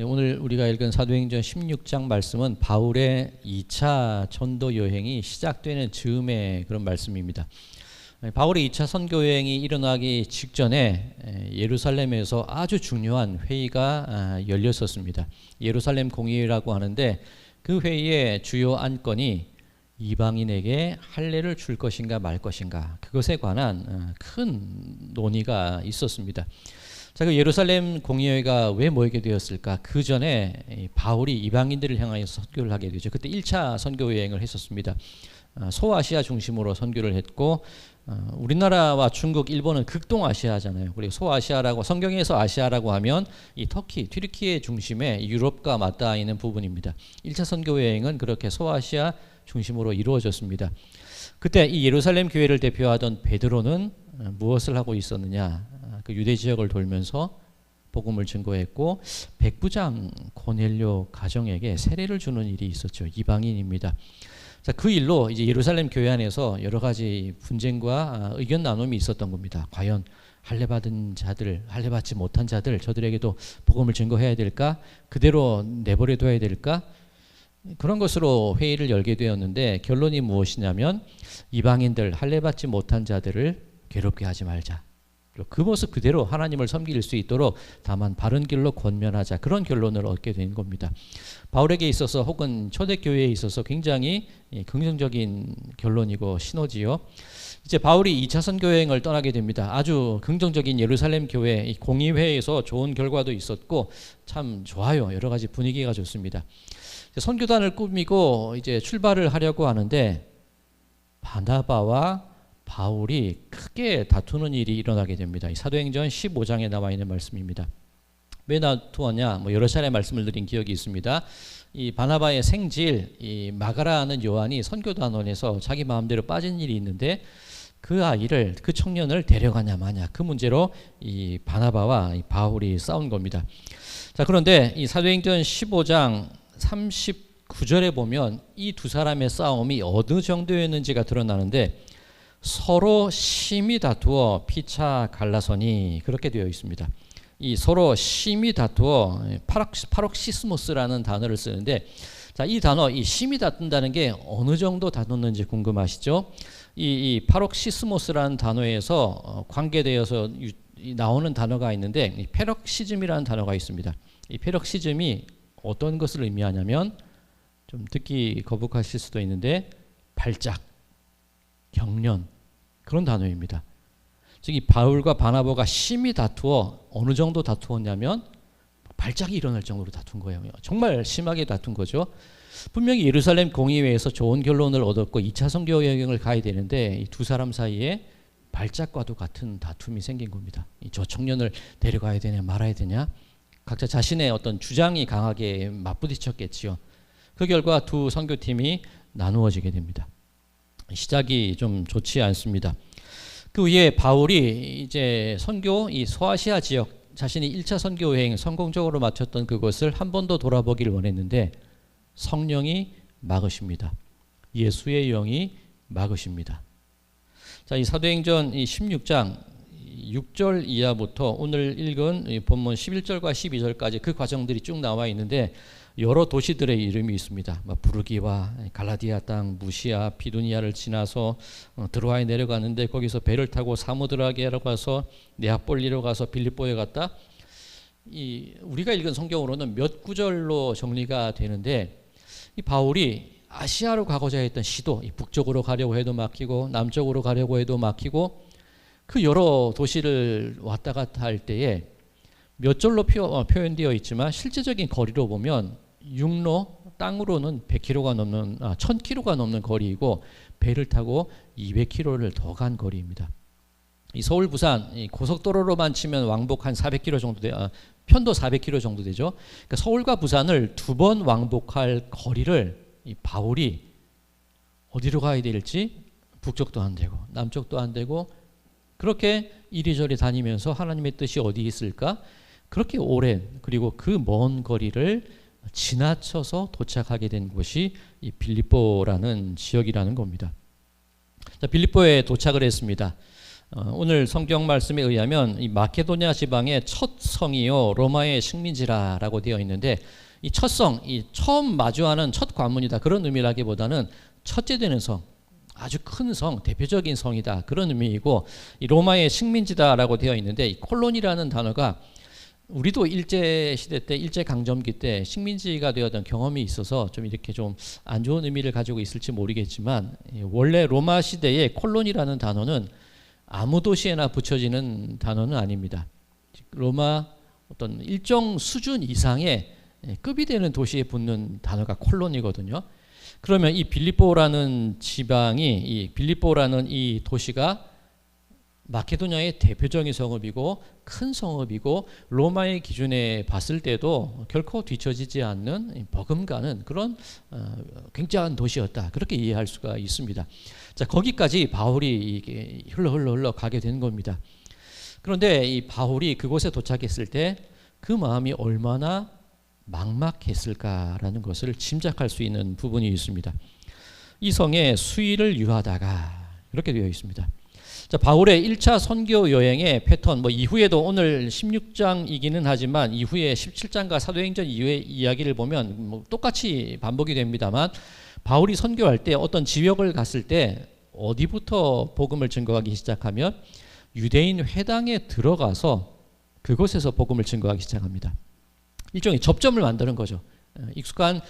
오늘 우리가 읽은 사도행전 16장 말씀은 바울의 2차 전도 여행이 시작되는 즈음의 그런 말씀입니다. 바울의 2차 선교 여행이 일어나기 직전에 예루살렘에서 아주 중요한 회의가 열렸었습니다. 예루살렘 공의회라고 하는데 그 회의의 주요 안건이 이방인에게 할례를 줄 것인가 말 것인가, 그것에 관한 큰 논의가 있었습니다. 자, 그 예루살렘 공의회가 왜 모이게 되었을까? 그 전에 바울이 이방인들을 향하여 선교를 하게 되죠. 그때 1차 선교 여행을 했었습니다. 소아시아 중심으로 선교를 했고, 우리나라와 중국, 일본은 극동아시아잖아요. 그리고 소아시아라고, 성경에서 아시아라고 하면 이 터키, 튀르키예 중심의 유럽과 맞닿아 있는 부분입니다. 1차 선교 여행은 그렇게 소아시아 중심으로 이루어졌습니다. 그때 이 예루살렘 교회를 대표하던 베드로는 무엇을 하고 있었느냐? 그 유대 지역을 돌면서 복음을 증거했고, 백부장 고넬료 가정에게 세례를 주는 일이 있었죠. 이방인입니다. 자, 그 일로 이제 예루살렘 교회 안에서 여러 가지 분쟁과 의견 나눔이 있었던 겁니다. 과연 할례 받은 자들, 할례 받지 못한 자들, 저들에게도 복음을 증거해야 될까? 그대로 내버려 둬야 될까? 그런 것으로 회의를 열게 되었는데, 결론이 무엇이냐면 이방인들, 할례 받지 못한 자들을 괴롭게 하지 말자. 그 모습 그대로 하나님을 섬길 수 있도록 다만 바른 길로 권면하자, 그런 결론을 얻게 된 겁니다. 바울에게 있어서 혹은 초대교회에 있어서 굉장히 긍정적인 결론이고 신호지요. 이제 바울이 2차 선교여행을 떠나게 됩니다. 아주 긍정적인 예루살렘 교회 공의회에서 좋은 결과도 있었고 참 좋아요. 여러 가지 분위기가 좋습니다. 선교단을 꾸미고 이제 출발을 하려고 하는데 바나바와 바울이 크게 다투는 일이 일어나게 됩니다. 사도행전 15장에 나와 있는 말씀입니다. 왜 다투었냐? 여러 차례 말씀을 드린 기억이 있습니다. 이 바나바의 생질, 이 마가라는 요한이 선교단원에서 자기 마음대로 빠진 일이 있는데 그 아이를, 그 청년을 데려가냐 마냐, 그 문제로 이 바나바와 이 바울이 싸운 겁니다. 자, 그런데 이 사도행전 15장 39절에 보면 이 두 사람의 싸움이 어느 정도였는지가 드러나는데 서로 심히 다투어 피차 갈라서니, 그렇게 되어 있습니다. 이 서로 심히 다투어 파록시스모스라는 단어를 쓰는데, 자, 이 단어, 이 심히 다툰다는 게 어느 정도 다투는지 궁금하시죠? 이 파록시스모스라는 단어에서 관계되어서 나오는 단어가 있는데, 이 페럭시즘이라는 단어가 있습니다. 이 페럭시즘이 어떤 것을 의미하냐면, 좀 듣기 거북하실 수도 있는데 발작, 경련, 그런 단어입니다. 즉 이 바울과 바나바가 심히 다투어 어느 정도 다투었냐면 발작이 일어날 정도로 다툰 거예요. 정말 심하게 다툰 거죠. 분명히 예루살렘 공의회에서 좋은 결론을 얻었고 2차 선교 여행을 가야 되는데 이 두 사람 사이에 발작과도 같은 다툼이 생긴 겁니다. 저 청년을 데려가야 되냐 말아야 되냐, 각자 자신의 어떤 주장이 강하게 맞부딪혔겠지요. 그 결과 두 선교팀이 나누어지게 됩니다. 시작이 좀 좋지 않습니다. 그 후에 바울이 이제 선교, 이 소아시아 지역, 자신이 1차 선교 여행 성공적으로 마쳤던 그것을 한 번 더 돌아보기를 원했는데 성령이 막으십니다. 예수의 영이 막으십니다. 자, 이 사도행전 이 16장 6절 이하부터 오늘 읽은 이 본문 11절과 12절까지 그 과정들이 쭉 나와 있는데 여러 도시들의 이름이 있습니다. 부르기와 갈라디아 땅, 무시아, 비두니아를 지나서 드로아에 내려가는데 거기서 배를 타고 사모드라게로 가서 네아폴리로 가서 빌립보에 갔다. 우리가 읽은 성경으로는 몇 구절로 정리가 되는데 이 바울이 아시아로 가고자 했던 시도, 이 북쪽으로 가려고 해도 막히고 남쪽으로 가려고 해도 막히고 그 여러 도시를 왔다 갔다 할 때에 몇 절로 표현되어 있지만 실제적인 거리로 보면 육로, 땅으로는 100km가 넘는 1000km가 넘는 거리이고 배를 타고 200km를 더 간 거리입니다. 이 서울 부산 이 고속도로로만 치면 왕복 한 400km 정도 편도 400km 정도 되죠. 그러니까 서울과 부산을 두 번 왕복할 거리를 이 바울이 어디로 가야 될지 북쪽도 안 되고 남쪽도 안 되고 그렇게 이리저리 다니면서 하나님의 뜻이 어디 있을까? 그렇게 오랜, 그리고 그 먼 거리를 지나쳐서 도착하게 된 곳이 이 빌립보라는 지역이라는 겁니다. 자, 빌립보에 도착을 했습니다. 오늘 성경 말씀에 의하면 이 마케도냐 지방의 첫 성이요 로마의 식민지라라고 되어 있는데 이 첫 성, 이 처음 마주하는 첫 관문이다 그런 의미라기보다는 첫째 되는 성, 아주 큰 성, 대표적인 성이다 그런 의미이고 이 로마의 식민지다라고 되어 있는데 이 콜론이라는 단어가 우리도 일제 시대 때 일제 강점기 때 식민지가 되었던 경험이 있어서 좀 이렇게 좀 안 좋은 의미를 가지고 있을지 모르겠지만 원래 로마 시대의 콜론이라는 단어는 아무 도시에나 붙여지는 단어는 아닙니다. 로마 어떤 일정 수준 이상의 급이 되는 도시에 붙는 단어가 콜론이거든요. 그러면 이 빌립보라는 지방이 이 빌립보라는 이 도시가 마케도냐의 대표적인 성읍이고 큰 성읍이고 로마의 기준에 봤을 때도 결코 뒤처지지 않는 버금가는 그런 굉장한 도시였다. 그렇게 이해할 수가 있습니다. 자, 거기까지 바울이 이게 흘러 가게 된 겁니다. 그런데 이 바울이 그곳에 도착했을 때 그 마음이 얼마나 막막했을까라는 것을 짐작할 수 있는 부분이 있습니다. 이 성에 수일을 유하다가 이렇게 되어 있습니다. 자, 바울의 1차 선교 여행의 패턴, 뭐 이후에도 오늘 16장이기는 하지만 이후에 17장과 사도행전 이후의 이야기를 보면 뭐 똑같이 반복이 됩니다만 바울이 선교할 때 어떤 지역을 갔을 때 어디부터 복음을 증거하기 시작하면 유대인 회당에 들어가서 그곳에서 복음을 증거하기 시작합니다. 일종의 접점을 만드는 거죠. 익숙한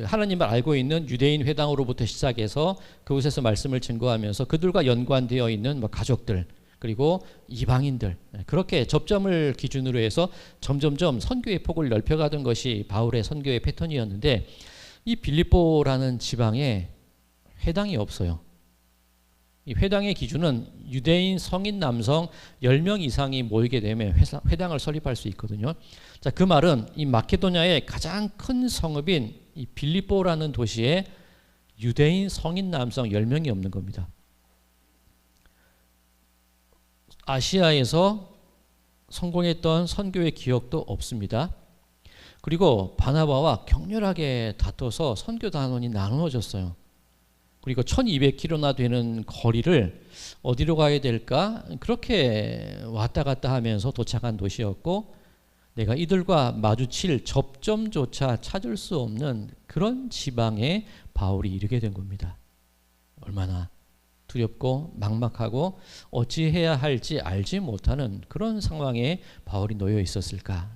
하나님을 알고 있는 유대인 회당으로부터 시작해서 그곳에서 말씀을 증거하면서 그들과 연관되어 있는 뭐 가족들 그리고 이방인들 그렇게 접점을 기준으로 해서 점점점 선교의 폭을 넓혀가던 것이 바울의 선교의 패턴이었는데 이 빌립보라는 지방에 회당이 없어요. 이 회당의 기준은 유대인 성인 남성 10명 이상이 모이게 되면 회당을 설립할 수 있거든요. 자, 그 말은 이 마케도냐의 가장 큰 성읍인 이 빌립보라는 도시에 유대인 성인 남성 10명이 없는 겁니다. 아시아에서 성공했던 선교의 기억도 없습니다. 그리고 바나바와 격렬하게 다퉈서 선교 단원이 나누어졌어요. 그리고 1200km나 되는 거리를 어디로 가야 될까 그렇게 왔다 갔다 하면서 도착한 도시였고 내가 이들과 마주칠 접점조차 찾을 수 없는 그런 지방에 바울이 이르게 된 겁니다. 얼마나 두렵고 막막하고 어찌해야 할지 알지 못하는 그런 상황에 바울이 놓여 있었을까.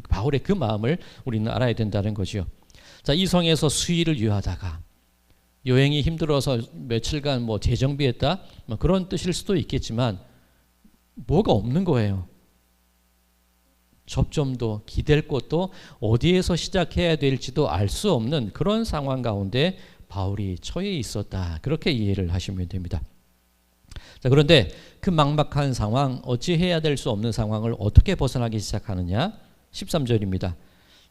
바울의 그 마음을 우리는 알아야 된다는 거죠. 자, 이 성에서 수일을 유하다가 여행이 힘들어서 며칠간 뭐 재정비했다 뭐 그런 뜻일 수도 있겠지만 뭐가 없는 거예요. 접점도 기댈 곳도 어디에서 시작해야 될지도 알 수 없는 그런 상황 가운데 바울이 처해 있었다. 그렇게 이해를 하시면 됩니다. 자, 그런데 그 막막한 상황, 어찌해야 될 수 없는 상황을 어떻게 벗어나기 시작하느냐? 13절입니다.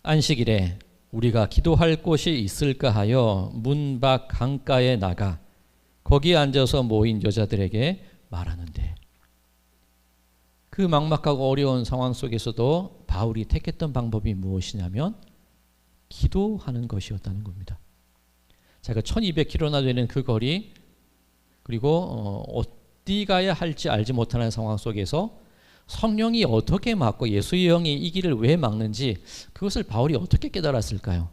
안식일에 우리가 기도할 곳이 있을까 하여 문 밖 강가에 나가 거기 앉아서 모인 여자들에게 말하는데 그 막막하고 어려운 상황 속에서도 바울이 택했던 방법이 무엇이냐면 기도하는 것이었다는 겁니다. 제가 1200km나 되는 그 거리 그리고 어디 가야 할지 알지 못하는 상황 속에서 성령이 어떻게 막고 예수의 영이 이 길을 왜 막는지 그것을 바울이 어떻게 깨달았을까요?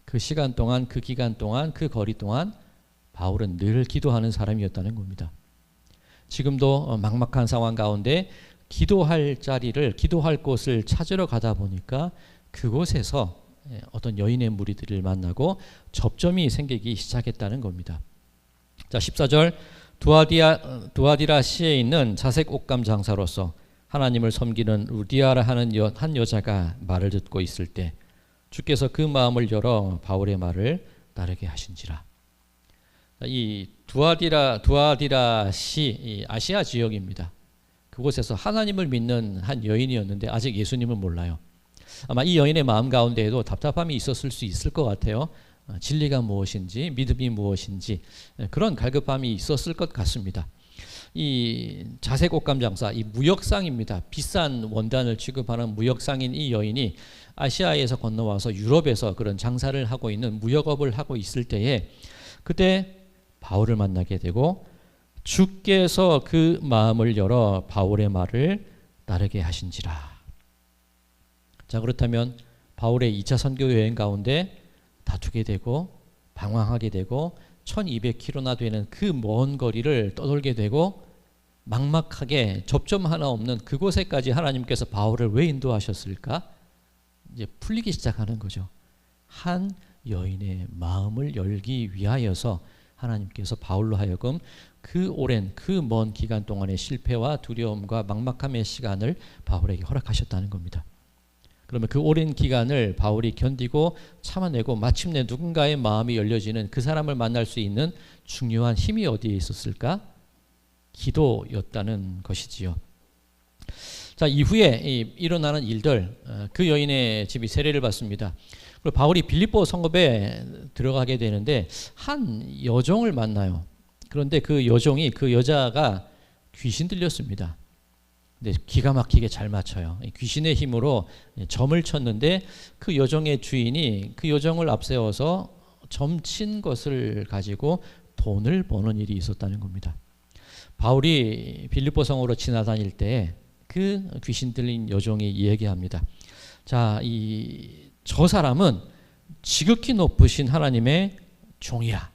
그 시간 동안 그 기간 동안 그 거리 동안 바울은 늘 기도하는 사람이었다는 겁니다. 지금도 막막한 상황 가운데 기도할 자리를 기도할 곳을 찾으러 가다 보니까 그곳에서 어떤 여인의 무리들을 만나고 접점이 생기기 시작했다는 겁니다. 자, 14절 두아디라 시에 있는 자색 옷감 장사로서 하나님을 섬기는 루디아라 하는 한 여자가 말을 듣고 있을 때 주께서 그 마음을 열어 바울의 말을 따르게 하신지라. 이 두아디라 시 아시아 지역입니다. 그곳에서 하나님을 믿는 한 여인이었는데 아직 예수님은 몰라요. 아마 이 여인의 마음 가운데에도 답답함이 있었을 수 있을 것 같아요. 진리가 무엇인지 믿음이 무엇인지 그런 갈급함이 있었을 것 같습니다. 이 자색 옷감 장사, 이 무역상입니다. 비싼 원단을 취급하는 무역상인 이 여인이 아시아에서 건너와서 유럽에서 그런 장사를 하고 있는 무역업을 하고 있을 때에 그때 바울을 만나게 되고 주께서 그 마음을 열어 바울의 말을 따르게 하신지라. 자, 그렇다면 바울의 2차 선교 여행 가운데 다투게 되고 방황하게 되고 1200km나 되는 그 먼 거리를 떠돌게 되고 막막하게 접점 하나 없는 그곳에까지 하나님께서 바울을 왜 인도하셨을까? 이제 풀리기 시작하는 거죠. 한 여인의 마음을 열기 위하여서 하나님께서 바울로 하여금 그 오랜 그 먼 기간 동안의 실패와 두려움과 막막함의 시간을 바울에게 허락하셨다는 겁니다. 그러면 그 오랜 기간을 바울이 견디고 참아내고 마침내 누군가의 마음이 열려지는 그 사람을 만날 수 있는 중요한 힘이 어디에 있었을까? 기도였다는 것이지요. 자, 이후에 일어나는 일들, 그 여인의 집이 세례를 받습니다. 그리고 바울이 빌립보 성읍에 들어가게 되는데 한 여종을 만나요. 그런데 그 여자가 귀신 들렸습니다. 근데 기가 막히게 잘 맞춰요. 귀신의 힘으로 점을 쳤는데 그 여종의 주인이 그 여종을 앞세워서 점친 것을 가지고 돈을 버는 일이 있었다는 겁니다. 바울이 빌립보 성으로 지나다닐 때 그 귀신 들린 여종이 이야기합니다. 자, 저 사람은 지극히 높으신 하나님의 종이야.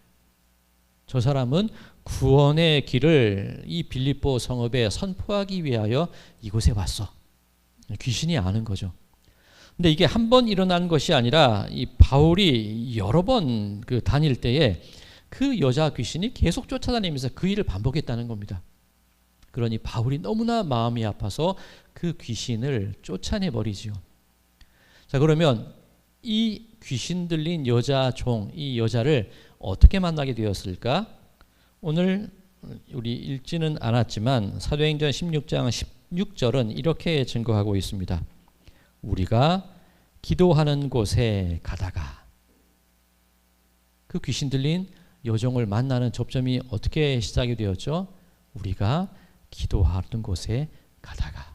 저 사람은 구원의 길을 이 빌립보 성읍에 선포하기 위하여 이곳에 왔어. 귀신이 아는 거죠. 근데 이게 한 번 일어난 것이 아니라 이 바울이 여러 번 다닐 때에 그 여자 귀신이 계속 쫓아다니면서 그 일을 반복했다는 겁니다. 그러니 바울이 너무나 마음이 아파서 그 귀신을 쫓아내 버리지요. 자, 그러면 이 귀신 들린 여자 종, 이 여자를 어떻게 만나게 되었을까? 오늘 우리 읽지는 않았지만 사도행전 16장 16절은 이렇게 증거하고 있습니다. 우리가 기도하는 곳에 가다가. 그 귀신 들린 여종을 만나는 접점이 어떻게 시작이 되었죠? 우리가 기도하는 곳에 가다가.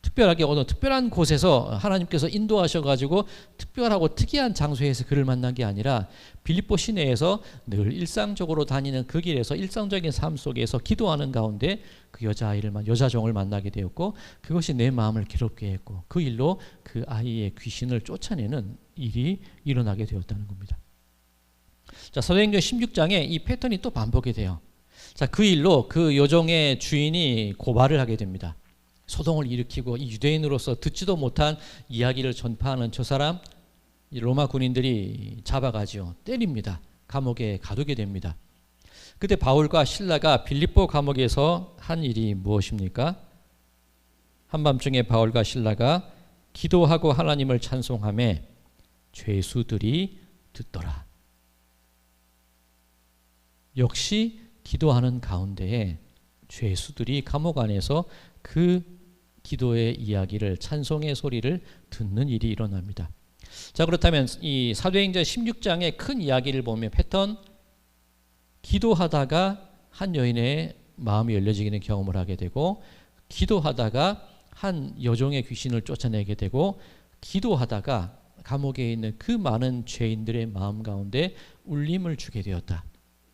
특별하게 어느 특별한 곳에서 하나님께서 인도하셔가지고 특별하고 특이한 장소에서 그를 만난 게 아니라 빌립보 시내에서 늘 일상적으로 다니는 그 길에서 일상적인 삶 속에서 기도하는 가운데 그 여자 종을 만나게 되었고 그것이 내 마음을 괴롭게 했고 그 일로 그 아이의 귀신을 쫓아내는 일이 일어나게 되었다는 겁니다. 자, 사도행전 16장에 이 패턴이 또 반복이 돼요. 자, 그 일로 그 여종의 주인이 고발을 하게 됩니다. 소동을 일으키고 이 유대인으로서 듣지도 못한 이야기를 전파하는 저 사람 로마 군인들이 잡아가지고 때립니다. 감옥에 가두게 됩니다. 그때 바울과 실라가 빌립보 감옥에서 한 일이 무엇입니까? 한밤중에 바울과 실라가 기도하고 하나님을 찬송하며 죄수들이 듣더라. 역시 기도하는 가운데에 죄수들이 감옥 안에서 그 기도의 이야기를 찬송의 소리를 듣는 일이 일어납니다. 자, 그렇다면 이 사도행전 16장의 큰 이야기를 보면 패턴, 기도하다가 한 여인의 마음이 열려지는 경험을 하게 되고 기도하다가 한 여종의 귀신을 쫓아내게 되고 기도하다가 감옥에 있는 그 많은 죄인들의 마음 가운데 울림을 주게 되었다.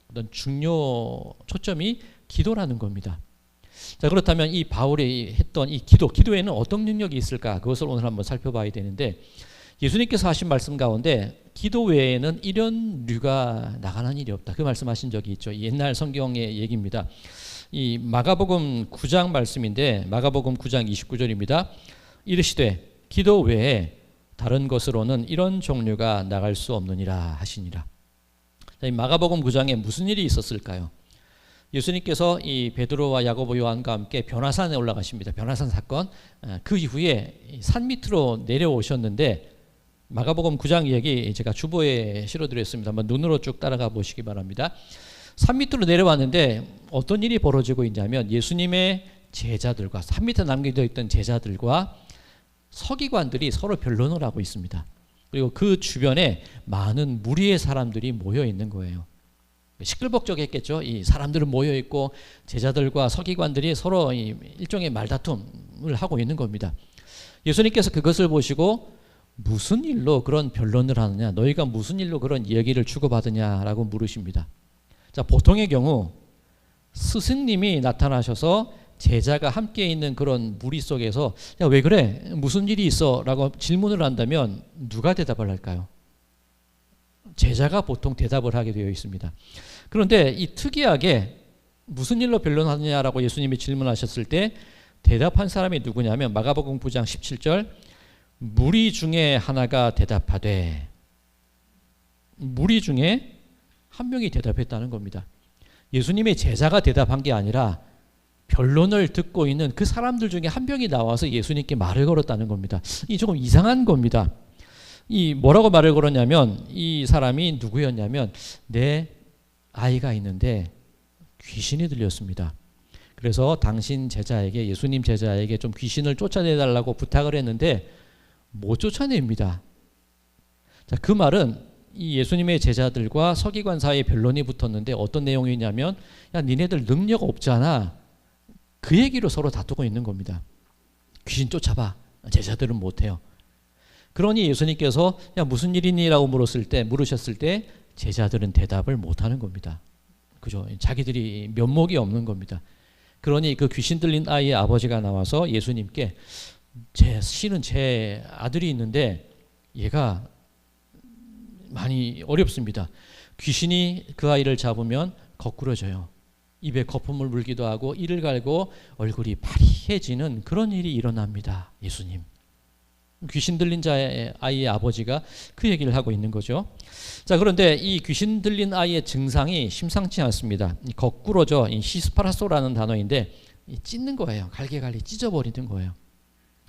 어떤 중요 초점이 기도라는 겁니다. 자, 그렇다면 이 바울이 했던 이 기도에는 어떤 능력이 있을까? 그것을 오늘 한번 살펴봐야 되는데 예수님께서 하신 말씀 가운데 기도 외에는 이런 류가 나가는 일이 없다. 그 말씀하신 적이 있죠. 옛날 성경의 얘기입니다. 이 마가복음 9장 말씀인데 마가복음 9장 29절입니다. 이르시되 기도 외에 다른 것으로는 이런 종류가 나갈 수 없느니라 하시니라. 자, 이 마가복음 9장에 무슨 일이 있었을까요? 예수님께서 이 베드로와 야고보 요한과 함께 변화산에 올라가십니다. 변화산 사건. 그 이후에 산 밑으로 내려오셨는데 마가복음 9장 얘기 제가 주보에 실어드렸습니다. 한번 눈으로 쭉 따라가 보시기 바랍니다. 산 밑으로 내려왔는데 어떤 일이 벌어지고 있냐면 예수님의 제자들과 산 밑에 남겨져 있던 제자들과 서기관들이 서로 변론을 하고 있습니다. 그리고 그 주변에 많은 무리의 사람들이 모여 있는 거예요. 시끌벅적했겠죠. 이 사람들은 모여 있고 제자들과 서기관들이 서로 일종의 말다툼을 하고 있는 겁니다. 예수님께서 그것을 보시고 무슨 일로 그런 변론을 하느냐, 너희가 무슨 일로 그런 이야기를 주고받으냐라고 물으십니다. 자, 보통의 경우 스승님이 나타나셔서 제자가 함께 있는 그런 무리 속에서 야, 왜 그래? 무슨 일이 있어? 라고 질문을 한다면 누가 대답을 할까요? 제자가 보통 대답을 하게 되어 있습니다. 그런데 이 특이하게 무슨 일로 변론하느냐라고 예수님이 질문하셨을 때 대답한 사람이 누구냐면 마가복음 9장 17절 무리 중에 하나가 대답하되, 무리 중에 한 명이 대답했다는 겁니다. 예수님의 제자가 대답한 게 아니라 변론을 듣고 있는 그 사람들 중에 한 명이 나와서 예수님께 말을 걸었다는 겁니다. 이 조금 이상한 겁니다. 이 뭐라고 말을 걸었냐면 이 사람이 누구였냐면 내 아이가 있는데 귀신이 들렸습니다. 그래서 당신 제자에게, 예수님 제자에게 좀 귀신을 쫓아내달라고 부탁을 했는데 못 쫓아냅니다. 자, 그 말은 이 예수님의 제자들과 서기관 사이에 변론이 붙었는데 어떤 내용이냐면 야, 니네들 능력 없잖아. 그 얘기로 서로 다투고 있는 겁니다. 귀신 쫓아봐. 제자들은 못해요. 그러니 예수님께서 야, 무슨 일이니?라고 물으셨을 때 제자들은 대답을 못하는 겁니다. 그죠? 자기들이 면목이 없는 겁니다. 그러니 그 귀신 들린 아이의 아버지가 나와서 예수님께 실은 제 아들이 있는데 얘가 많이 어렵습니다. 귀신이 그 아이를 잡으면 거꾸러져요. 입에 거품을 물기도 하고 이를 갈고 얼굴이 파리해지는 그런 일이 일어납니다. 예수님. 귀신 들린 자의 아이의 아버지가 그 얘기를 하고 있는 거죠. 자, 그런데 이 귀신 들린 아이의 증상이 심상치 않습니다. 거꾸러져, 히스파라소라는 단어인데 찢는 거예요. 갈게갈게 찢어버리는 거예요.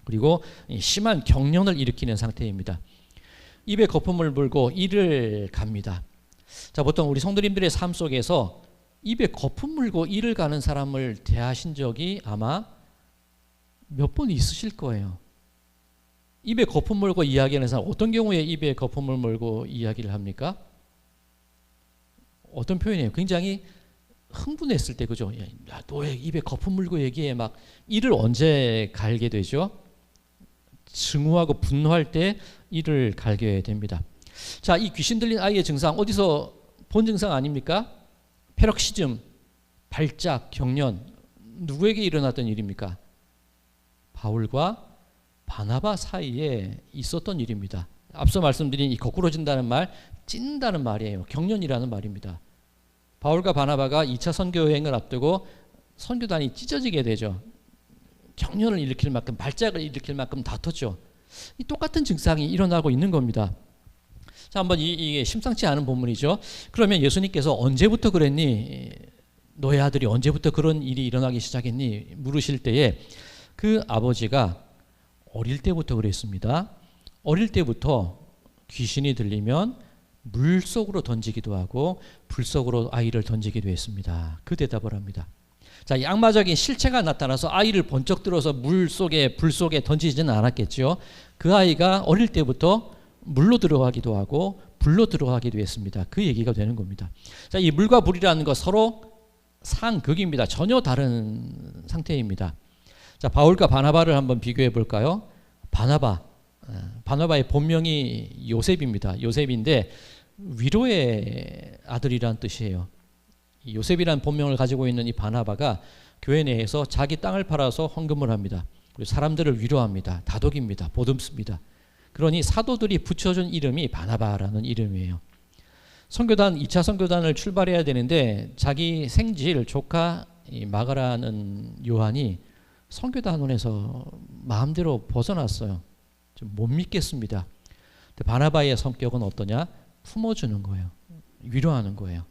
그리고 심한 경련을 일으키는 상태입니다. 입에 거품을 물고 이를 갑니다. 자, 보통 우리 성도님들의 삶 속에서 입에 거품 물고 이를 가는 사람을 대하신 적이 아마 몇 번 있으실 거예요. 입에 거품 물고 이야기하는 사람, 어떤 경우에 입에 거품을 물고 이야기를 합니까? 어떤 표현이에요? 굉장히 흥분했을 때, 그죠? 야, 너 왜 입에 거품 물고 얘기해? 막 이를 언제 갈게 되죠? 증오하고 분노할 때 이를 갈게 됩니다. 자, 이 귀신 들린 아이의 증상 어디서 본 증상 아닙니까? 패럭시즘, 발작, 경련. 누구에게 일어났던 일입니까? 바울과 바나바 사이에 있었던 일입니다. 앞서 말씀드린 이 거꾸러진다는 말, 찢는다는 말이에요. 경련이라는 말입니다. 바울과 바나바가 2차 선교 여행을 앞두고 선교단이 찢어지게 되죠. 경련을 일으킬 만큼, 발작을 일으킬 만큼 다퉜죠. 이 똑같은 증상이 일어나고 있는 겁니다. 자, 한번 이게 심상치 않은 본문이죠. 그러면 예수님께서 언제부터 그랬니? 너의 아들이 언제부터 그런 일이 일어나기 시작했니? 물으실 때에 그 아버지가 어릴 때부터 그랬습니다. 어릴 때부터 귀신이 들리면 물 속으로 던지기도 하고 불 속으로 아이를 던지기도 했습니다. 그 대답을 합니다. 자, 양마적인 실체가 나타나서 아이를 번쩍 들어서 물 속에, 불 속에 던지지는 않았겠죠. 그 아이가 어릴 때부터 물로 들어가기도 하고 불로 들어가기도 했습니다. 그 얘기가 되는 겁니다. 자, 이 물과 불이라는 거 서로 상극입니다. 전혀 다른 상태입니다. 자, 바울과 바나바를 한번 비교해 볼까요? 바나바의 본명이 요셉입니다. 요셉인데 위로의 아들이란 뜻이에요. 이 요셉이란 본명을 가지고 있는 이 바나바가 교회 내에서 자기 땅을 팔아서 헌금을 합니다. 그리고 사람들을 위로합니다. 다독입니다. 보듬습니다. 그러니 사도들이 붙여준 이름이 바나바라는 이름이에요. 선교단 2차 선교단을 출발해야 되는데 자기 생질 조카 마가라는 요한이 선교단원에서 마음대로 벗어났어요. 좀 못 믿겠습니다. 근데 바나바의 성격은 어떠냐? 품어주는 거예요. 위로하는 거예요.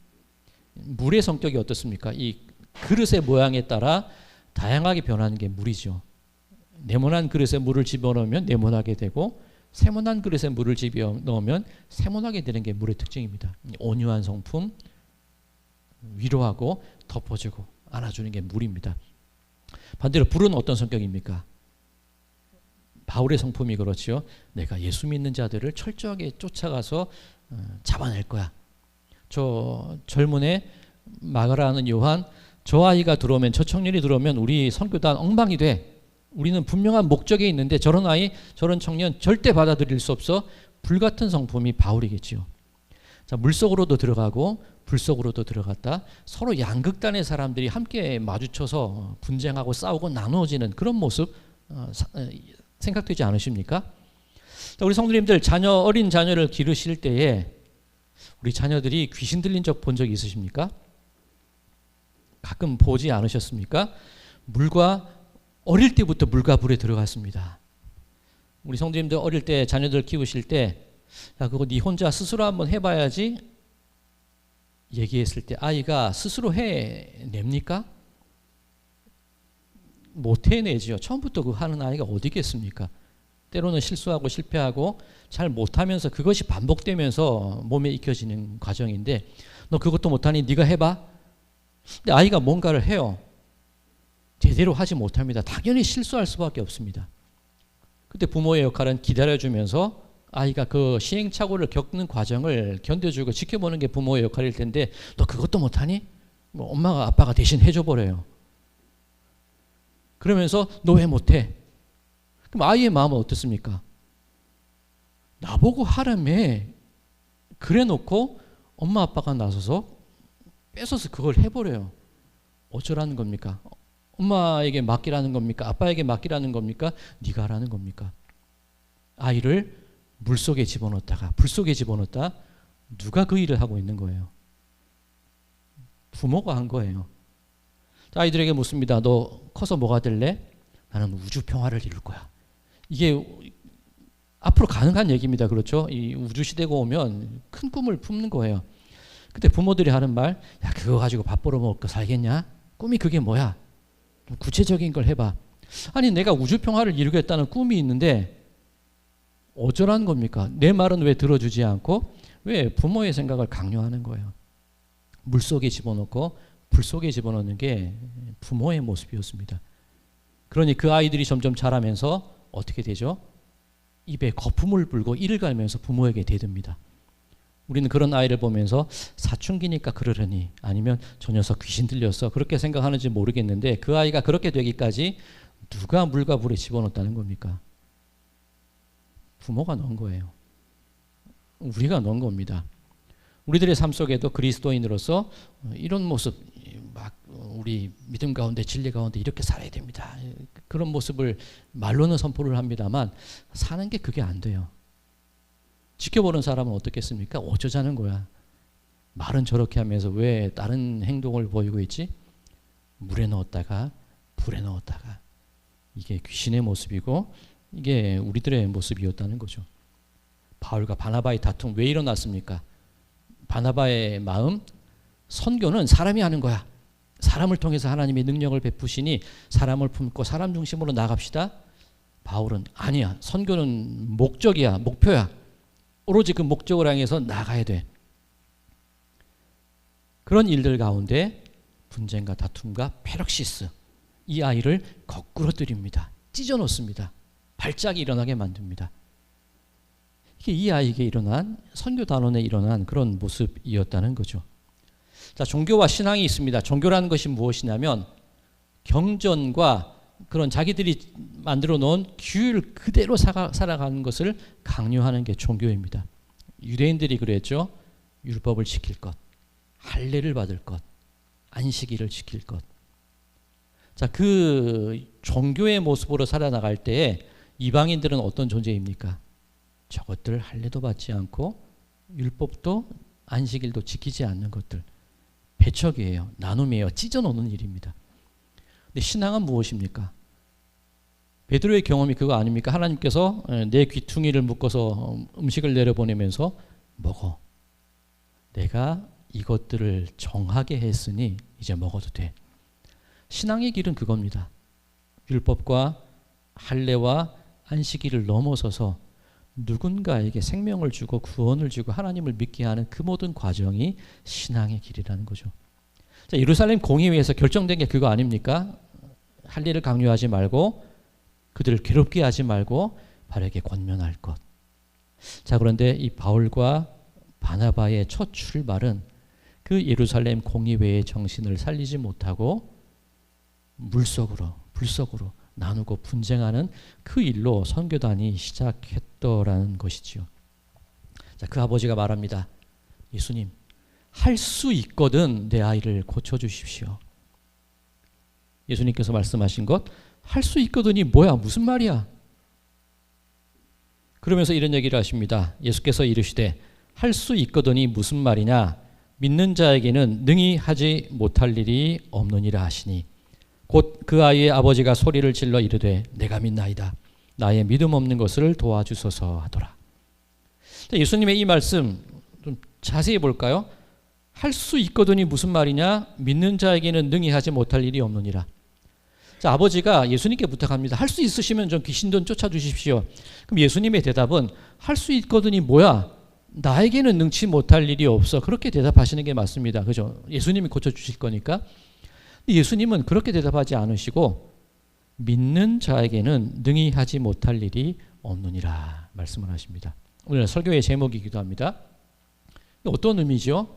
물의 성격이 어떻습니까? 이 그릇의 모양에 따라 다양하게 변하는 게 물이죠. 네모난 그릇에 물을 집어넣으면 네모나게 되고 세모난 그릇에 물을 집어넣으면 세모나게 되는 게 물의 특징입니다. 온유한 성품, 위로하고 덮어주고 안아주는 게 물입니다. 반대로 불은 어떤 성격입니까? 바울의 성품이 그렇죠. 내가 예수 믿는 자들을 철저하게 쫓아가서 잡아낼 거야. 저 젊은 애 마가라는 요한, 저 아이가 들어오면, 저 청년이 들어오면 우리 선교단 엉망이 돼. 우리는 분명한 목적이 있는데 저런 아이, 저런 청년 절대 받아들일 수 없어. 불같은 성품이 바울이겠지요. 자, 물속으로도 들어가고 불 속으로도 들어갔다. 서로 양극단의 사람들이 함께 마주쳐서 분쟁하고 싸우고 나누어지는 그런 모습 생각되지 않으십니까? 우리 성도님들 어린 자녀를 기르실 때에 우리 자녀들이 귀신 들린 적 본 적 있으십니까? 가끔 보지 않으셨습니까? 어릴 때부터 물과 불에 들어갔습니다. 우리 성도님들 어릴 때 자녀들 키우실 때 야, 그거 네 혼자 스스로 한번 해봐야지 얘기했을 때 아이가 스스로 해냅니까? 못 해내지요. 처음부터 그거 하는 아이가 어디겠습니까? 때로는 실수하고 실패하고 잘 못하면서 그것이 반복되면서 몸에 익혀지는 과정인데 너 그것도 못하니 네가 해봐. 근데 아이가 뭔가를 해요. 제대로 하지 못합니다. 당연히 실수할 수밖에 없습니다. 그때 부모의 역할은 기다려주면서 아이가 그 시행착오를 겪는 과정을 견뎌주고 지켜보는 게 부모의 역할일 텐데 너 그것도 못하니? 뭐 엄마가 아빠가 대신 해줘버려요. 그러면서 너 왜 못해? 그럼 아이의 마음은 어떻습니까? 나보고 하라며 그래 놓고 엄마 아빠가 나서서 뺏어서 그걸 해버려요. 어쩌라는 겁니까? 엄마에게 맡기라는 겁니까? 아빠에게 맡기라는 겁니까? 네가 하라는 겁니까? 아이를 물속에 집어넣었다가 불 속에 집어넣었다. 누가 그 일을 하고 있는 거예요? 부모가 한 거예요. 아이들에게 묻습니다. 너 커서 뭐가 될래? 나는 우주 평화를 이룰 거야. 이게 앞으로 가능한 얘기입니다. 그렇죠? 이 우주 시대가 오면 큰 꿈을 품는 거예요. 그때 부모들이 하는 말, 야 그거 가지고 밥 벌어 먹고 살겠냐? 꿈이 그게 뭐야? 좀 구체적인 걸 해봐. 아니 내가 우주 평화를 이루겠다는 꿈이 있는데 어쩌라는 겁니까? 내 말은 왜 들어주지 않고 왜 부모의 생각을 강요하는 거예요? 물속에 집어넣고 불 속에 집어넣는 게 부모의 모습이었습니다. 그러니 그 아이들이 점점 자라면서 어떻게 되죠? 입에 거품을 불고 이를 갈면서 부모에게 대듭니다. 우리는 그런 아이를 보면서 사춘기니까 그러려니 아니면 저 녀석 귀신 들렸어 그렇게 생각하는지 모르겠는데 그 아이가 그렇게 되기까지 누가 물과 불에 집어넣었다는 겁니까? 부모가 넣은 거예요. 우리가 넣은 겁니다. 우리들의 삶 속에도 그리스도인으로서 이런 모습 막 우리 믿음 가운데 진리 가운데 이렇게 살아야 됩니다. 그런 모습을 말로는 선포를 합니다만 사는 게 그게 안 돼요. 지켜보는 사람은 어떻겠습니까? 어쩌자는 거야. 말은 저렇게 하면서 왜 다른 행동을 보이고 있지? 물에 넣었다가 불에 넣었다가 이게 귀신의 모습이고 이게 우리들의 모습이었다는 거죠. 바울과 바나바의 다툼 왜 일어났습니까? 바나바의 마음, 선교는 사람이 하는 거야. 사람을 통해서 하나님의 능력을 베푸시니 사람을 품고 사람 중심으로 나갑시다. 바울은 아니야. 선교는 목적이야. 목표야. 오로지 그 목적을 향해서 나가야 돼. 그런 일들 가운데 분쟁과 다툼과 페럭시스 이 아이를 거꾸로 때립니다. 찢어놓습니다. 발작이 일어나게 만듭니다. 이게 이 아이에게 일어난 선교단원에 일어난 그런 모습이었다는 거죠. 자, 종교와 신앙이 있습니다. 종교라는 것이 무엇이냐면 경전과 그런 자기들이 만들어 놓은 규율 그대로 살아가는 것을 강요하는 게 종교입니다. 유대인들이 그랬죠. 율법을 지킬 것, 할례를 받을 것, 안식일을 지킬 것. 자, 그 종교의 모습으로 살아나갈 때에 이방인들은 어떤 존재입니까? 저것들 할례도 받지 않고 율법도 안식일도 지키지 않는 것들. 배척이에요. 나눔이에요. 찢어놓는 일입니다. 근데 신앙은 무엇입니까? 베드로의 경험이 그거 아닙니까? 하나님께서 내 귀퉁이를 묶어서 음식을 내려보내면서 먹어. 내가 이것들을 정하게 했으니 이제 먹어도 돼. 신앙의 길은 그겁니다. 율법과 할례와 안식일을 넘어서서 누군가에게 생명을 주고 구원을 주고 하나님을 믿게 하는 그 모든 과정이 신앙의 길이라는 거죠. 자, 예루살렘 공의회에서 결정된 게 그거 아닙니까? 할례를 강요하지 말고 그들을 괴롭게 하지 말고 바르게 권면할 것. 자, 그런데 이 바울과 바나바의 첫 출발은 그 예루살렘 공의회의 정신을 살리지 못하고 물속으로 불속으로 나누고 분쟁하는 그 일로 선교단이 시작했더라는 것이지요. 자, 그 아버지가 말합니다. 예수님, 할 수 있거든 내 아이를 고쳐주십시오. 예수님께서 말씀하신 것, 할 수 있거든이 뭐야? 무슨 말이야? 그러면서 이런 얘기를 하십니다. 예수께서 이르시되 할 수 있거든이 무슨 말이냐? 믿는 자에게는 능히 하지 못할 일이 없느니라 하시니 곧 그 아이의 아버지가 소리를 질러 이르되 내가 믿나이다. 나의 믿음 없는 것을 도와주소서 하더라. 예수님의 이 말씀 좀 자세히 볼까요? 할 수 있거든이 무슨 말이냐? 믿는 자에게는 능히 하지 못할 일이 없느니라. 자, 아버지가 예수님께 부탁합니다. 할 수 있으시면 좀 귀신 좀 쫓아주십시오. 그럼 예수님의 대답은 할 수 있거든이 뭐야? 나에게는 능치 못할 일이 없어. 그렇게 대답하시는 게 맞습니다. 그죠? 예수님이 고쳐주실 거니까. 예수님은 그렇게 대답하지 않으시고 믿는 자에게는 능히 하지 못할 일이 없느니라 말씀을 하십니다. 오늘 설교의 제목이기도 합니다. 어떤 의미죠?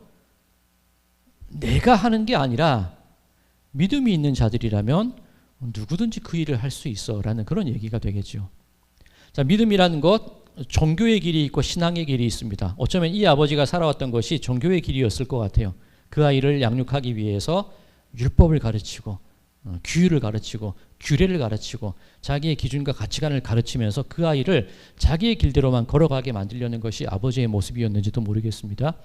내가 하는 게 아니라 믿음이 있는 자들이라면 누구든지 그 일을 할 수 있어 라는 그런 얘기가 되겠죠. 자, 믿음이라는 것, 종교의 길이 있고 신앙의 길이 있습니다. 어쩌면 이 아버지가 살아왔던 것이 종교의 길이었을 것 같아요. 그 아이를 양육하기 위해서 율법을 가르치고 규율을 가르치고 규례를 가르치고 자기의 기준과 가치관을 가르치면서 그 아이를 자기의 길대로만 걸어가게 만들려는 것이 아버지의 모습이었는지도 모르겠습니다.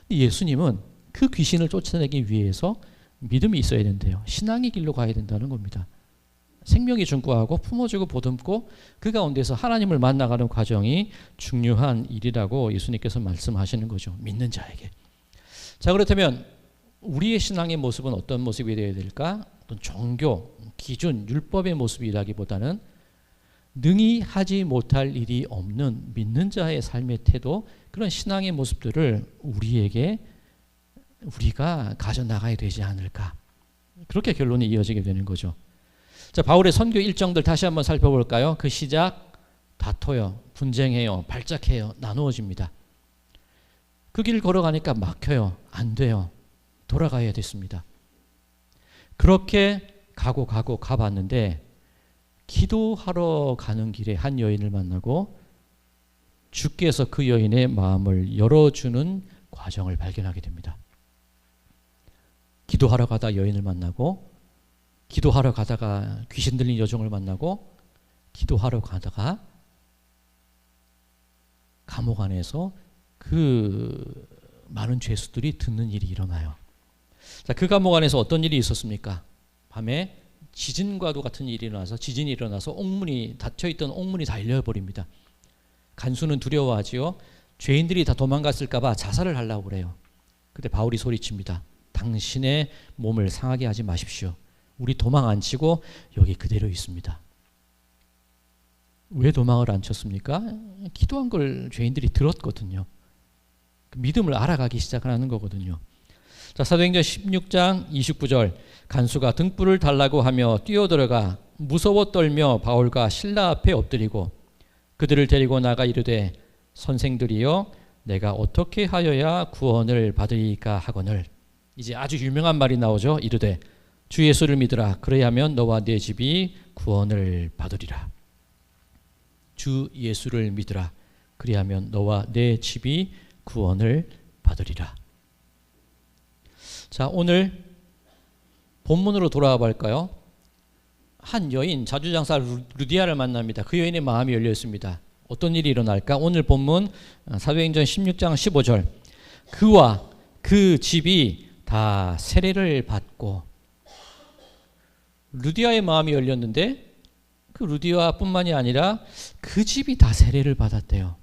예수님은 그 귀신을 쫓아내기 위해서 믿음이 있어야 된대요. 신앙의 길로 가야 된다는 겁니다. 생명이 중고하고 품어주고 보듬고 그 가운데서 하나님을 만나가는 과정이 중요한 일이라고 예수님께서 말씀하시는 거죠. 믿는 자에게. 자, 그렇다면 우리의 신앙의 모습은 어떤 모습이 되어야 될까? 어떤 종교, 기준, 율법의 모습이라기보다는 능히 하지 못할 일이 없는 믿는 자의 삶의 태도, 그런 신앙의 모습들을 우리가 가져나가야 되지 않을까. 그렇게 결론이 이어지게 되는 거죠. 자, 바울의 선교 일정들 다시 한번 살펴볼까요? 그 시작, 다퉈요, 분쟁해요, 발작해요, 나누어집니다. 그 길 걸어가니까 막혀요, 안 돼요, 돌아가야 됐습니다. 그렇게 가봤는데 기도하러 가는 길에 한 여인을 만나고 주께서 그 여인의 마음을 열어주는 과정을 발견하게 됩니다. 기도하러 가다 여인을 만나고, 기도하러 가다가 귀신 들린 여종을 만나고, 기도하러 가다가 감옥 안에서 그 많은 죄수들이 듣는 일이 일어나요. 자, 그 감옥 안에서 어떤 일이 있었습니까? 밤에 지진과도 같은 일이 일어나서 지진이 일어나서 닫혀있던 옥문이 다 열려버립니다. 간수는 두려워하지요. 죄인들이 다 도망갔을까 봐 자살을 하려고 그래요. 그때 바울이 소리칩니다. 당신의 몸을 상하게 하지 마십시오. 우리 도망 안 치고 여기 그대로 있습니다. 왜 도망을 안 쳤습니까? 기도한 걸 죄인들이 들었거든요. 믿음을 알아가기 시작하는 거거든요. 자, 사도행전 16장 29절, 간수가 등불을 달라고 하며 뛰어들어가 무서워 떨며 바울과 신라 앞에 엎드리고 그들을 데리고 나가 이르되 선생들이여 내가 어떻게 하여야 구원을 받으리까 하거늘. 이제 아주 유명한 말이 나오죠. 이르되 주 예수를 믿으라. 그래야면 너와 네 집이 구원을 받으리라. 주 예수를 믿으라. 그래야면 너와 네 집이 구원을 받으리라. 자, 오늘 본문으로 돌아와 볼까요? 한 여인, 자주장사 루디아를 만납니다. 그 여인의 마음이 열려 있습니다. 어떤 일이 일어날까? 오늘 본문 사도행전 16장 15절, 그와 그 집이 다 세례를 받고. 루디아의 마음이 열렸는데 그 루디아뿐만이 아니라 그 집이 다 세례를 받았대요.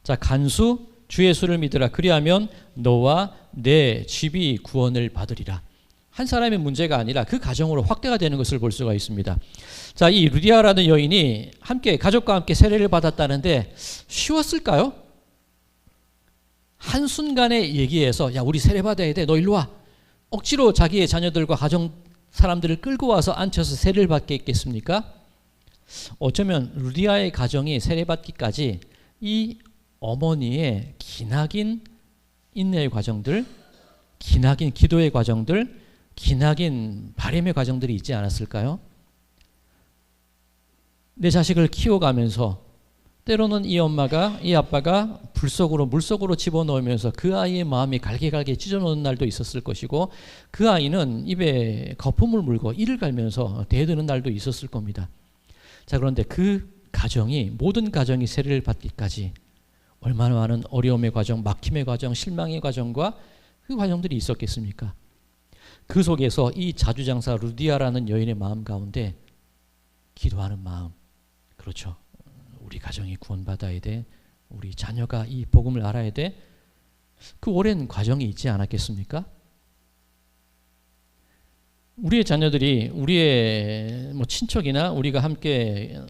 자, 간수, 주 예수를 믿으라. 그리하면 너와 내 집이 구원을 받으리라. 한 사람의 문제가 아니라 그 가정으로 확대가 되는 것을 볼 수가 있습니다. 자, 이 루디아라는 여인이 가족과 함께 세례를 받았다는데 쉬웠을까요? 한순간에 얘기해서 야, 우리 세례 받아야 돼, 너 일로 와, 억지로 자기의 자녀들과 가정 사람들을 끌고 와서 앉혀서 세례를 받게 했겠습니까? 어쩌면 루디아의 가정이 세례 받기까지 이 어머니의 기나긴 인내의 과정들, 기나긴 기도의 과정들, 기나긴 바람의 과정들이 있지 않았을까요? 내 자식을 키워가면서 때로는 이 엄마가, 이 아빠가 불속으로, 물속으로 집어넣으면서 그 아이의 마음이 갈게갈게 찢어놓는 날도 있었을 것이고, 그 아이는 입에 거품을 물고 이를 갈면서 대드는 날도 있었을 겁니다. 자, 그런데 그 가정이, 모든 가정이 세례를 받기까지 얼마나 많은 어려움의 과정, 막힘의 과정, 실망의 과정과 그 과정들이 있었겠습니까? 그 속에서 이 자주장사 루디아라는 여인의 마음 가운데 기도하는 마음, 그렇죠. 우리 가정이 구원받아야 돼. 우리 자녀가 이 복음을 알아야 돼. 그 오랜 과정이 있지 않았겠습니까? 우리의 자녀들이 우리의 친척이나 우리가 함께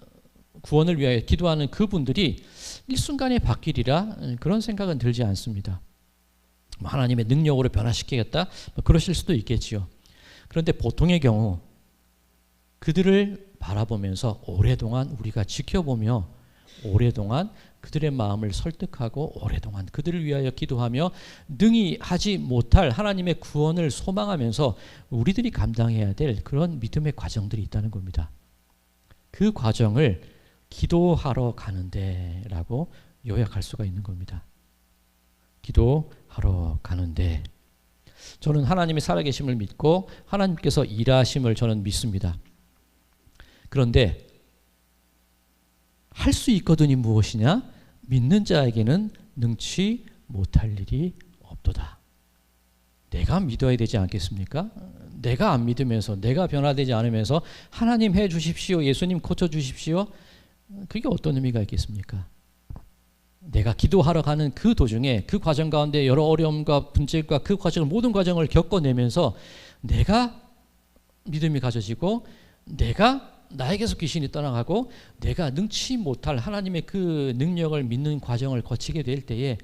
구원을 위하여 기도하는 그분들이 일순간에 바뀌리라 그런 생각은 들지 않습니다. 하나님의 능력으로 변화시키겠다 그러실 수도 있겠지요. 그런데 보통의 경우 그들을 바라보면서 오랫동안 우리가 지켜보며 오랫동안 그들의 마음을 설득하고 오랫동안 그들을 위하여 기도하며 능히 하지 못할 하나님의 구원을 소망하면서 우리들이 감당해야 될 그런 믿음의 과정들이 있다는 겁니다. 그 과정을 기도하러 가는데 라고 요약할 수가 있는 겁니다. 기도하러 가는데, 저는 하나님의 살아계심을 믿고 하나님께서 일하심을 저는 믿습니다. 그런데 할 수 있거든이 무엇이냐? 믿는 자에게는 능치 못할 일이 없도다. 내가 믿어야 되지 않겠습니까? 내가 안 믿으면서, 내가 변화되지 않으면서 하나님 해 주십시오, 예수님 고쳐 주십시오, 그게 어떤 의미가 있겠습니까? 내가 기도하러 가는 그 도중에 그 과정 가운데 여러 어려움과 분쟁과 그 과정을, 모든 과정을 겪어내면서 내가 믿음이 가져지고 나에게서 귀신이 떠나가고 내가 능치 못할 하나님의 그 능력을 믿는 과정을 거치게 될 때에,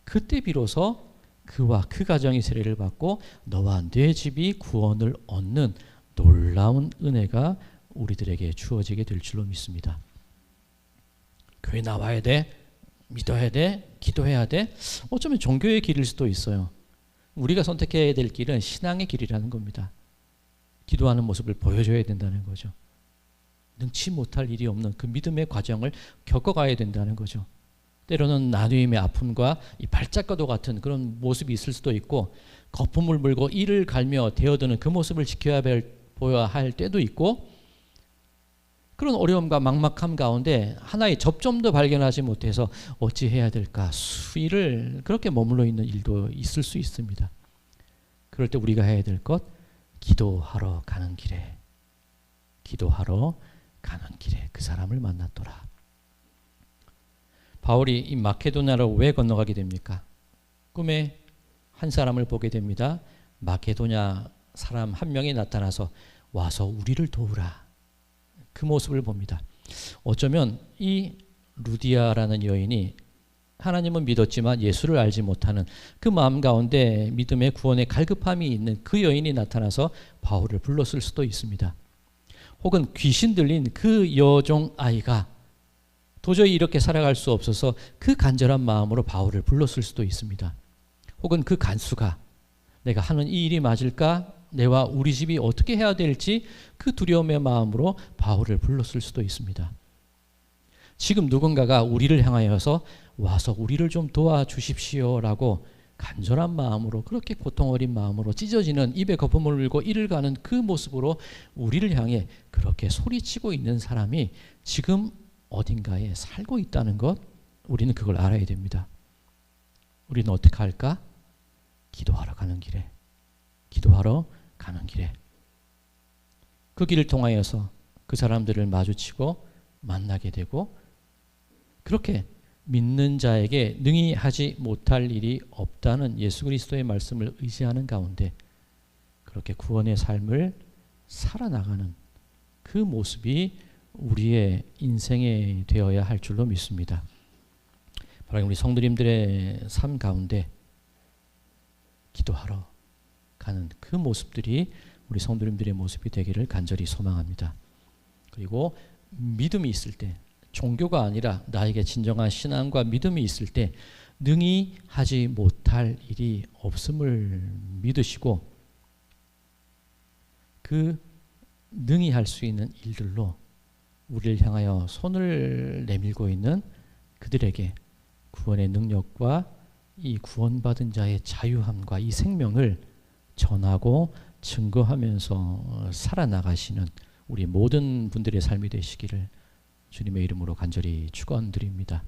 그때 비로소 그와 그 가정이 세례를 받고 너와 내 집이 구원을 얻는 놀라운 은혜가 우리들에게 주어지게 될 줄로 믿습니다. 교회 나와야 돼, 믿어야 돼, 기도해야 돼. 어쩌면 종교의 길일 수도 있어요. 우리가 선택해야 될 길은 신앙의 길이라는 겁니다. 기도하는 모습을 보여줘야 된다는 거죠. 능치 못할 일이 없는 그 믿음의 과정을 겪어가야 된다는 거죠. 때로는 나누임의 아픔과 이 발작과도 같은 그런 모습이 있을 수도 있고, 거품을 물고 이를 갈며 되어드는 그 모습을 보여야 할 때도 있고, 그런 어려움과 막막함 가운데 하나의 접점도 발견하지 못해서 어찌해야 될까 수일을 그렇게 머물러 있는 일도 있을 수 있습니다. 그럴 때 우리가 해야 될 것, 기도하러 가는 길에 그 사람을 만났더라. 바울이 이 마케도냐로 왜 건너가게 됩니까? 꿈에 한 사람을 보게 됩니다. 마케도냐 사람 한 명이 나타나서 와서 우리를 도우라. 그 모습을 봅니다. 어쩌면 이 루디아라는 여인이 하나님은 믿었지만 예수를 알지 못하는 그 마음 가운데 믿음의 구원의 갈급함이 있는 그 여인이 나타나서 바울을 불렀을 수도 있습니다. 혹은 귀신 들린 그 여종 아이가 도저히 이렇게 살아갈 수 없어서 그 간절한 마음으로 바울을 불렀을 수도 있습니다. 혹은 그 간수가 내가 하는 이 일이 맞을까? 내와 우리 집이 어떻게 해야 될지 그 두려움의 마음으로 바울을 불렀을 수도 있습니다. 지금 누군가가 우리를 향하여서 와서 우리를 좀 도와주십시오 라고 간절한 마음으로, 그렇게 고통 어린 마음으로 찢어지는 입에 거품을 물고 이를 가는 그 모습으로 우리를 향해 그렇게 소리치고 있는 사람이 지금 어딘가에 살고 있다는 것, 우리는 그걸 알아야 됩니다. 우리는 어떻게 할까? 기도하러 가는 길에 그 길을 통하여서 그 사람들을 마주치고 만나게 되고, 그렇게 믿는 자에게 능히 하지 못할 일이 없다는 예수 그리스도의 말씀을 의지하는 가운데 그렇게 구원의 삶을 살아나가는 그 모습이 우리의 인생에 되어야 할 줄로 믿습니다. 바로 우리 성도님들의 삶 가운데 기도하러 가는 그 모습들이 우리 성도님들의 모습이 되기를 간절히 소망합니다. 그리고 믿음이 있을 때, 종교가 아니라 나에게 진정한 신앙과 믿음이 있을 때 능히 하지 못할 일이 없음을 믿으시고, 그 능히 할 수 있는 일들로 우리를 향하여 손을 내밀고 있는 그들에게 구원의 능력과 이 구원받은 자의 자유함과 이 생명을 전하고 증거하면서 살아나가시는 우리 모든 분들의 삶이 되시기를 주님의 이름으로 간절히 축원드립니다.